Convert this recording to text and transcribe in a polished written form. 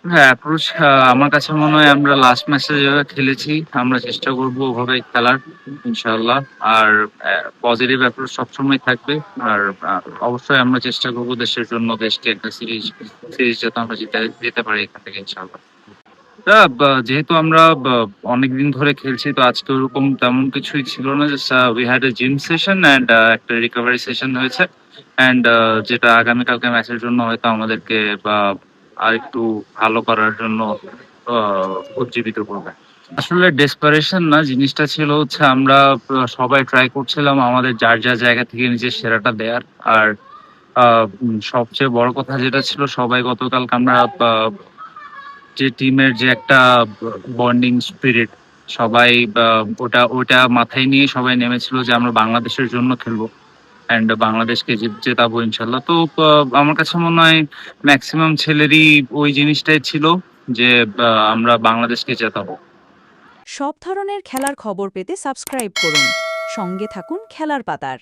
হ্যাঁ, অ্যাপ্রোচ আমার কাছে মনে হয় আমরা লাস্ট ম্যাচে যেভাবে খেলেছি আমরা চেষ্টা করব ওভাবে খেলার ইনশাআল্লাহ। আর পজিটিভ অ্যাপ্রোচ সবসময় থাকবে। আর অবশ্যই আমরা চেষ্টা করব দেশের জন্য দেশকে একটা সিরিজ যাতে আমরা জিতে যেতে পারি এখান থেকে ইনশাআল্লাহ। যেহেতু আমরা অনেকদিন ধরে খেলছি তো আজকে ওরকম তেমন কিছুই ছিল না, just we had a gym session and একটা রিকভারি সেশন হয়েছে অ্যান্ড যেটা আগামীকালকে ম্যাচের জন্য হয়তো আমাদেরকে বা আর একটু ভালো করার জন্য উজ্জীবিত করবে। আসলে ডেসপারেশন না, জিনিসটা ছিল হচ্ছে আমরা সবাই ট্রাই করছিলাম আমাদের যার যার জায়গা থেকে নিজের সেরাটা দেয়ার। আর সবচেয়ে বড় কথা যেটা ছিল সবাই গতকালকে আমরা যে টিমের যে একটা বন্ডিং স্পিরিট সবাই ওটা ওটা মাথায় নিয়ে সবাই নেমেছিল যে আমরা বাংলাদেশের জন্য খেলবো অ্যান্ড বাংলাদেশকে জেতাবো ইনশাল্লাহ। তো আমার কাছে মনে হয় ম্যাক্সিমাম ছেলেরই ওই জিনিসটাই ছিল যে আমরা বাংলাদেশকে জেতাবো। সব ধরনের খেলার খবর পেতে সাবস্ক্রাইব করুন। সঙ্গে থাকুন খেলার পাতার।